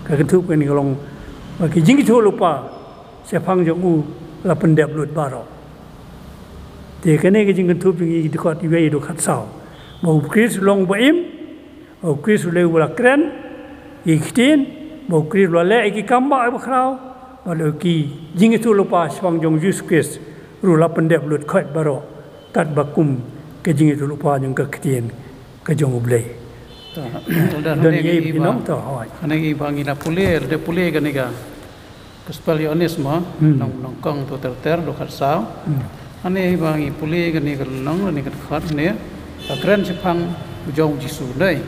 ka kentu pen kolong ba ki jing thu lupa se phang jong u la pendep lut baro te kene ki jing kentu pingi di khot iwe do khat sao mo Chris long ba im o Chris le wala kren iktin mo Chris le ki kamba ba khrao Walau ki jing itu lupa swang jong Yesus Kristus rula pendep lut khot baro tat bakum ke jing itu lupa jong ke ketien ke jong ublei dan ye binong to hoi anegi bangi la pule de pule ga nega gospel Yohanes ma nong kong to ter do khat sao ane bangi pule ga nega nong ne khat ne kren chphang jong Yesus dei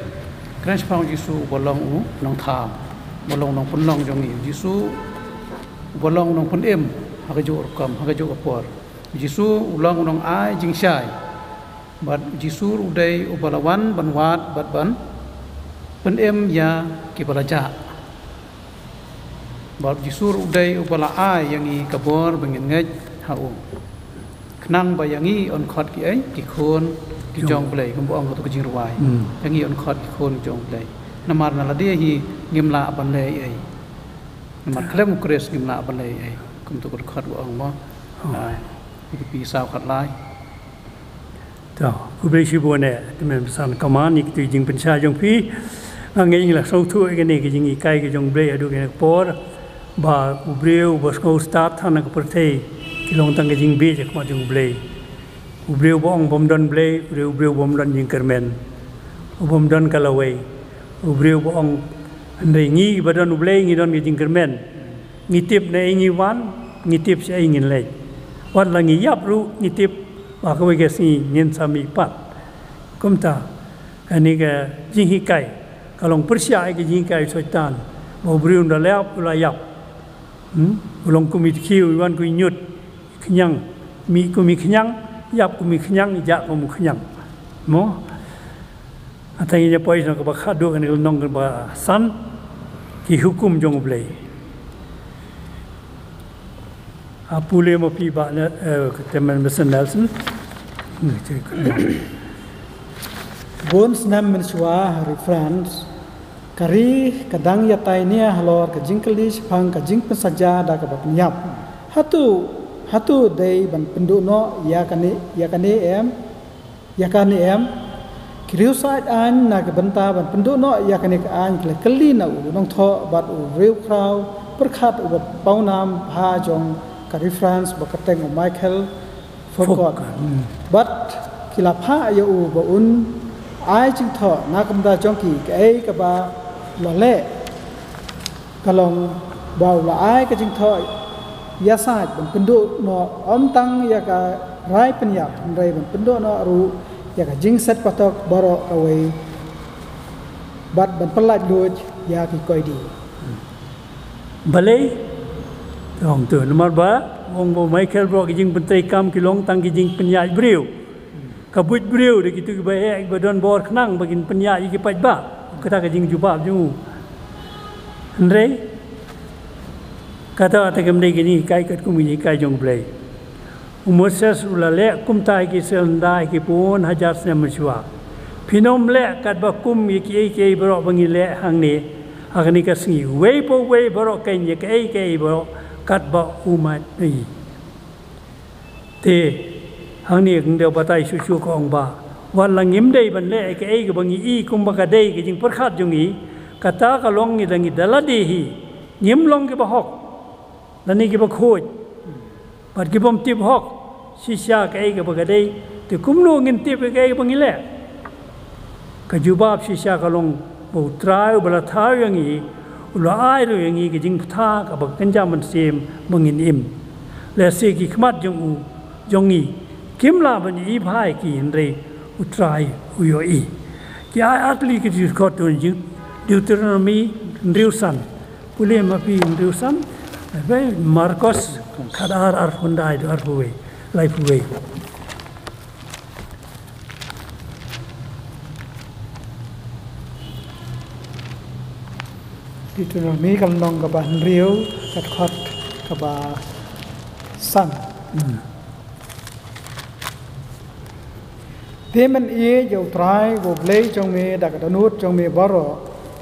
kren chphang Yesus bolong u nong tham bolong nong pun long jong Yesus bolong nong pun em hakajo kam hakajo apor Yesus ulang nong ai jing sai bat Yesus udai ubalawan banwat bat ban pun em ya ki balaja bat Yesus udai ubala ai yang i kabor bengin ngej hau knang bayangi on khot ki ai ki khon ki jong plei kum ong to jing ruai yang i on khot ki khon jong plei namar na la dia hi ngimla ban le ai mặt klem Chris ngim la balai ai kum tu khat wa ong mo pi sao khat lai to ku be shi bo ne temen san kaman ni tu jing pensha jong pi ngai la sau thu ke ne ke jing i kai ke jong bre adu ke por ba u breu ba sko start thana ko perthei kilong tang ke jing be je ko jong bre u breu bong bom don bre breu bom don jing kermen u bom don kalawai u breu bong Andai ngi badan ublei ngi don ngi kermen ngi tip na ngi wan ngi tip se ngi lei wat la ngi yap ru ngi tip ba ko ge si nyen sami pat kumta ani ga jing hi kai kalong persia ge jing kai soitan mo briu da lep la yap ulong kumit khiu wan ku nyut khnyang mi ku mi khnyang yap ku mi khnyang ja ku mu khnyang mo atai je poi no ko ba khadu kan nong ba san ki hukum jong blei apule mo pi ba na teman Mr. Nelson Bones nam menshwa reference kari kadang ya tainia halor ka jingkali pang ka jing pensaja da ka bapnyap hatu dei ban penduno ya kani em kiriu sait an na ka benta ban penduno ya kani ka an kali na u nong tho bat u riu krau perkhat u pau nam ha jong kari France bakateng u Michael forgot but kilapha ya u ba un ai ching tho na kam da jong ki cái ka ba lo le ka long bao la ai ka ching tho ya sa ban pendu no om tang ya ka rai penya rai ban pendu no ru ya ka jing set patok baro away bat ban pelat luj ya ki koi di balai dong tu nomor ba wong bo Michael bro ki jing pentai kam ki long tang ki jing penyai briu kabut briu de gitu ki bae ba don bor knang bagin penyai ki paj ba kata ka jing jubab ju andre kata ta kem dei gini kai kat kum ni kai jong blai Moses ulale kum tai ki sendai ki pun hajar se mashwa phinom le kat ba kum ki bro bangi le hang ni agni ka singi wei po wei bro kai ni kai bro kat ba umat ni te hang ni ng deu batai su ko ong ba wan langim dei ban le kai ga bangi i kum ba ka dei ki jing perkhat jong i kata ka long ni dangi daladi hi nyim long ki ba hok lani ki ba khoj pat ki bom tip hok sisya kai ga ba ka dei te kum no ngin tip kai bangi le ka jubab sisya ka long bo trai bala tha yang i ulo ai ro yang i ki jing tha ka ba kan ja man sem bangin im le se ki khmat jong u jong i kim la ban i bhai ki in re u trai u yo i ki ai atli ki dis ko to jing Deuteronomy Riusan pule ma pi Riusan be Marcos khadar ar hundai ar huwe lai huwe Deuteronomy kan nong ka ba riu kat khot ka ba san Temen ie yo trai go blei trong me da ka nut trong me baro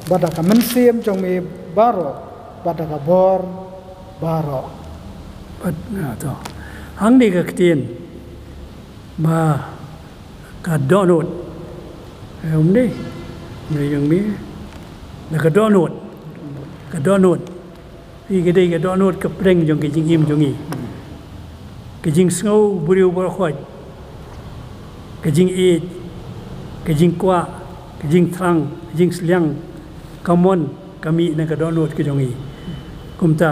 ba da ka men sim trong me baro ba da ka bor baro pat na to hang ni ka tin ba ka donut om ni me yang mi da ka donut i ke dei ka donut ka preng jong ki jing im jong i ke jing sngau buriu bor khoi ke jing e ke jing kwa ke jing thang ke jing sliang kamon kami na ka donut ke jong i kumta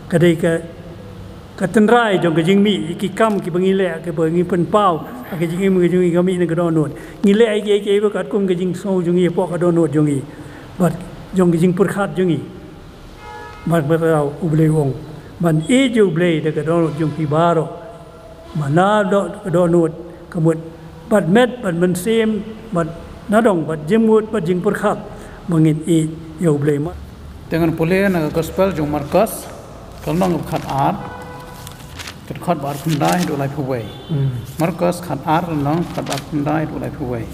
ka dei ka tenrai jong ke jing mi ki kam ki bangi le ke bangi pen pau ke jing im ke jong i kami na ka donut ngi le ai ke ba kat kum ke jing sngau jong i po ka donut jong i bat jong ke jing pur khat jong i mat berau ublei wong man e ju blei de ka donut jong pi baro mana do ka donut kamut bat met bat man sim bat nadong bat jemut bat jing pur khat mangin e yo blei ma dengan pule na gospel jong Marcos kalnong khat ar kat khat bar khundai do lai phuwei Marcos khat ar nong khat bar khundai do lai phuwei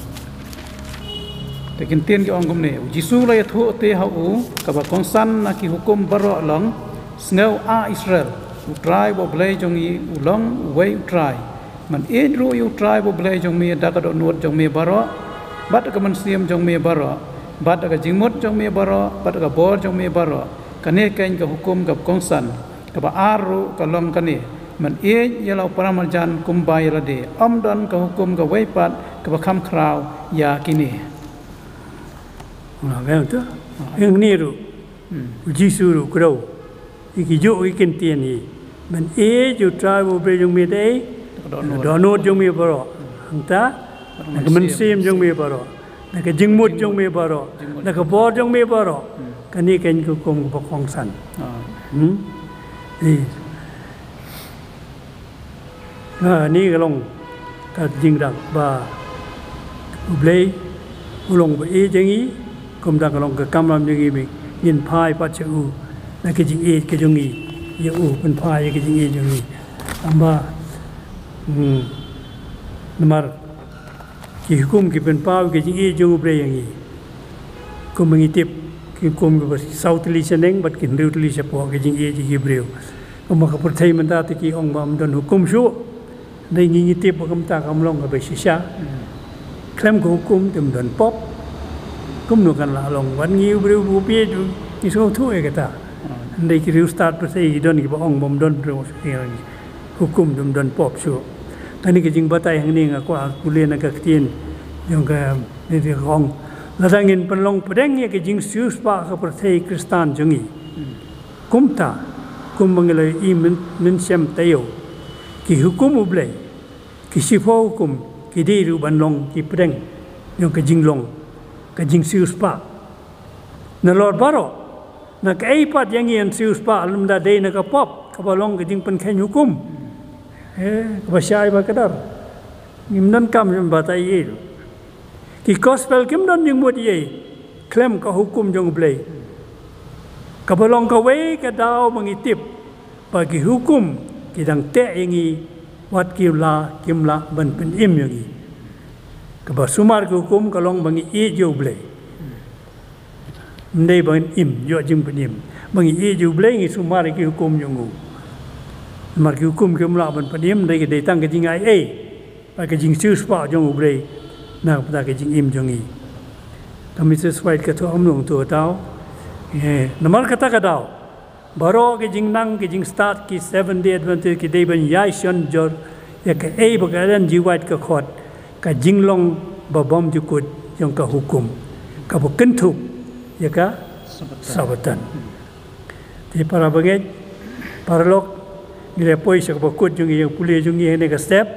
Tekin tien ki ong kum ne Jisu la ya thu te ha u ka ba kong san na ki hukum baro long sneu a Israel u trai bo blei jong i u long wei u trai man e ru u trai bo blei jong mi da ka do nuot jong mi baro bat ka man siam jong mi baro bat ka jingmot jong mi baro bat ka bor jong mi baro ka ne ken ka hukum ka kong san ka ba aru ka long ka ne man e ya lau paramarjan kum bai ra de om don ka hukum ka wei pat ka ba kham kraw ya kini na ve to yang ni ru Jisu ru kro iki jo ikin tien ni man e ju trai bo bre jong mi dei donut jong mi baro anta na man sim jong mi baro na ka jingmut jong mi baro na ka bor jong mi baro ka ni ken ku kum ba khong san ni ni ka long ka jing dak ba blei ulong ba e jeng i kum da ka long ka kam lam jeng i mi yin phai pa che u na ke jing e ke jong i ye u pen phai ke jing e jong i amba namar ki hukum ki pen pau ke jing e jong bre yang i kum ngi tip hukum ke South Malaysia neng bat kin Riu Malaysia po ke jing ji Hebrew ko maka perthai menta ti ki ong bam don hukum shu dei ngi tip kam ta kam long ke shisha klem ko hukum tem don pop kum no kan la long wan ngi Hebrew bu pi ki so thu e kata dei ki Riu start perthai don ki ong bam don hukum dem don pop shu tani ke jing batai hang ni ko kulen ka tin yang ka ni rong la dangin penlong pedeng ye ke jing sius pa ka perthai Kristan jungi kumta kum mangelai I min sem tayo ki hukum ublai ki sifo hukum ki di ru banlong ki pedeng yang ke jing long ka jing sius pa na lor baro na kai pat yang yen sius pa lum da dei na ka pop ka balong ke jing pen khen hukum Basyai bakadar, gimdan kam jom batai ye. Ki gospel gimdan yang buat ye, klaim ka hukum jong blay. Kabalong kawe ka daw mangitip bagi hukum kidang te yangi wat kimla ban pen im yangi. Kabasumar ka hukum kalong bangi e jo blay. Mendai ban im jo jing pen im. Bangi e jo blay ngi sumar ki hukum jongu. Marki hukum ke mula ban padim dai ke datang ke jing ai pa ke jing sius pa jong ubrei na pa ke jing im jongi kami sesuai ke tu amlong tu tau namar kata ka dau baro ke jing nang ke jing start ki 7 day advantage ki dei ban yai shon jor ya ke bagaran jiwat ke khot ka jing long babam jukut yang ka hukum ka bukan tu ya ka sabatan di para bagai para lok nilai poin sekabakut jungi yang pulih jungi yang nega step,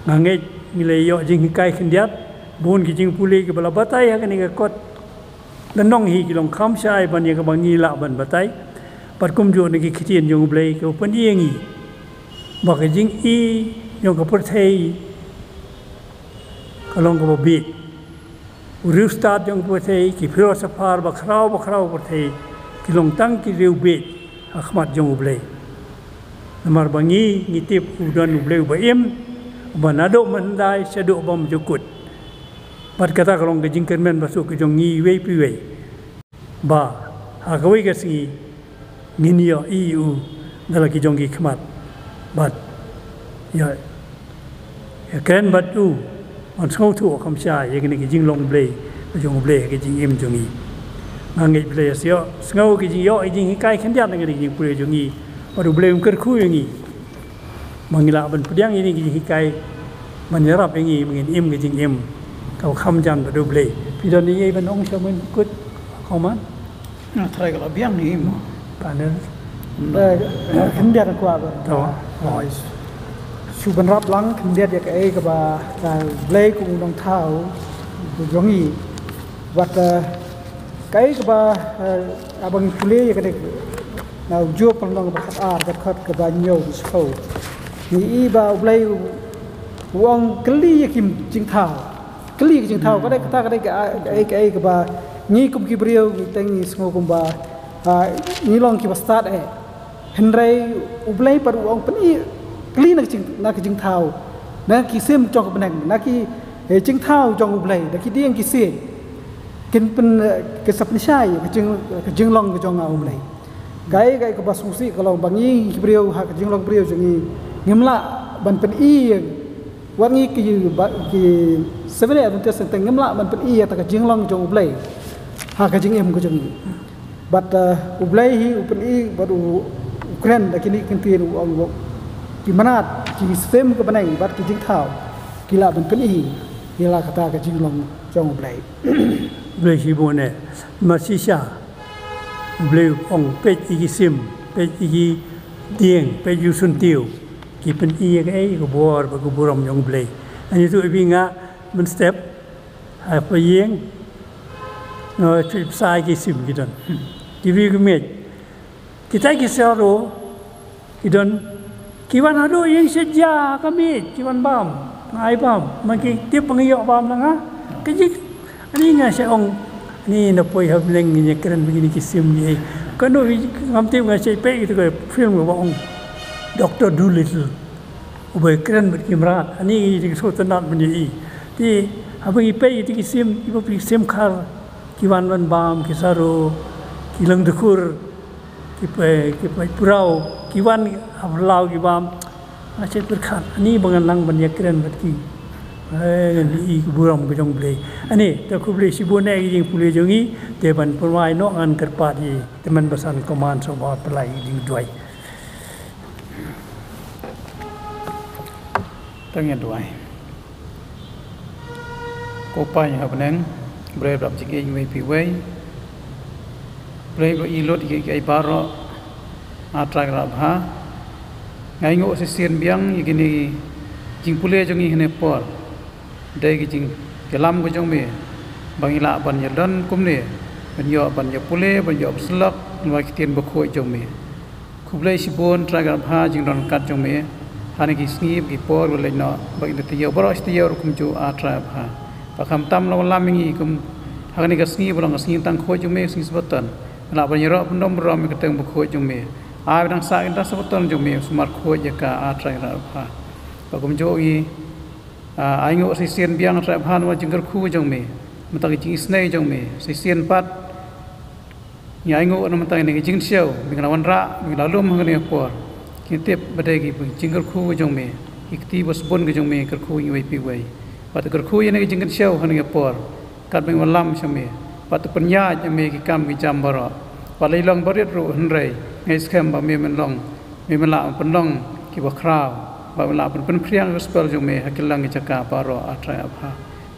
ngangai nilai yok jing kai kendiat, bon ki jing pulih ke bala batai yang nega kot, dan nong hi kilong kam syai ban yang kabang ngilak ban batai, parkum jo negi kitien jong blai ke open yengi, bak jing yang kepercayai, kalong kebabi, uriu start yang kepercayai, ki filosofar bakrau kepercayai, kilong tang ki riu bit, akhmat jong blai. Namar bangi ngitip udan ubleu baim banado mandai seduk bom jukut bat kata kalong ke jingker men masuk ke jongi wei piwei ba hagawai ke singi nginio EU dalam ki jongi khmat bat ya kan bat u on sou tu kham sha ye ke jing long blei jong blei ke jing im jongi ngangai blei sio ngau ke jing yo jing kai khandiat ngai jing pure jongi baru boleh kerku ini mengilak ban pedang ini hikai menyerap ini mungkin im ke jing im kau kham jan baru boleh pidon ini ban ong samen kut koman try kalau biang ni im panen kendiat aku apa tahu suban rap lang kendiat ya ke ke ba boleh ku dong tahu jongi buat ke ba abang pulih ya ke now jo pandang bakat bakat ke banyo so ni iba ulai wang keli yakim jing thao keli jing thao ka dai kata ka ke ba ni kum ki brio teng sngo kum ba ni long ki ba start henrai ulai par wang pani keli nak jing thao na ki sem jong ka benang na ki jing thao jong ulai na ki dieng ki se kin pen ke sapnisai ke jing long ke jong ulai gai ke bas musi kalau bangi brio hak jinglong brio jungi ngimla ban pen wangi ki sebenarnya bentuk senteng ngimla ban pen ta jinglong jong ublai hak jing em ko jungi bat ublai hi upen baru Ukraine da kini kintin ki manat ki sistem ke banai bat ki jing thao kila ban pen kila kata ka jinglong jong ublai ublai hi bone masisha bleu ong pet igi sim pet igi tieng pet yusun tiu ki pen ke bor ba ku buram yong blei ani tu bi nga men step ha pa yeng no trip sai ki sim ki don ki vi ku met kita ki sero ki don ki wan ado yeng seja kami ki wan bam ngai bam man ki tip pangyo bam na nga ki ani nga se ong ni na poi hab leng ni keren begini kisim ni kanu ngamti ngasai pe itu ke film ba ong Dr. Dolittle ubai keren berkimrat ani di sultanat menjadi ti abang ipe itu kisim ibu kisim kar kiwan wan bam kisaro kilang dukur kipai purau kiwan hablau kibam aceh berkat ani bangan lang banyak keren berki ni buram kejong beli ani tak ku beli sibone jing pulih jongi deban permai no an kerpadi teman besan koman sobat pelai jing duai tengah duai kopai hab neng bre rap jing ei mai pi wei bre ro i lot ki ai baro atra rap ha ngai ngo se sien biang igini jing pulih jongi hene por dai ki jing kelam ko jong me bangila ban ya don kum ne ban yo ban ya pulih ban yo slak wa ki tien bo khoi jong me khublai sibon tra rap ha jing don kat jong me hani ki snip ki por le no ba in te yo baro sti yo kum ju atra ha pa kham tam lo lam ngi kum hani ka snip bro ngi tang khoi jong me sing sebatan la ban yo nom ro me ka teng bo khoi jong me ai đang sa in ta sebatan jong me smart khoi ya ka atra rap ha pa kum jo i ai ngo si sien biang rap ha no jing khu jong me mata ki jing snai jong me si sien pat nyai ngo no mata ni jing siau bing lawan ra bing lalum hang ni por kitip badai ki jinggal khu jong me ikti bos bon ke jong me ker khu ngi pi wei pat ker khu ni jinggal siau han ngi por kat bing walam chame pat penya jame ki kam ki jam baro palai long barit ru han rei ngai skem ba me men long me men la pen long ki ba kraw ba la pen priang gospel jong me hakilang ki chaka baro atra abha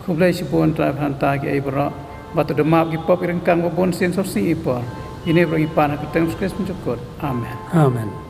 khublai sibon tra han ta ki ai baro batu demap ki pop irengkang ba bon sen so si por ini bro ipan ka teng skes mencukur amen amen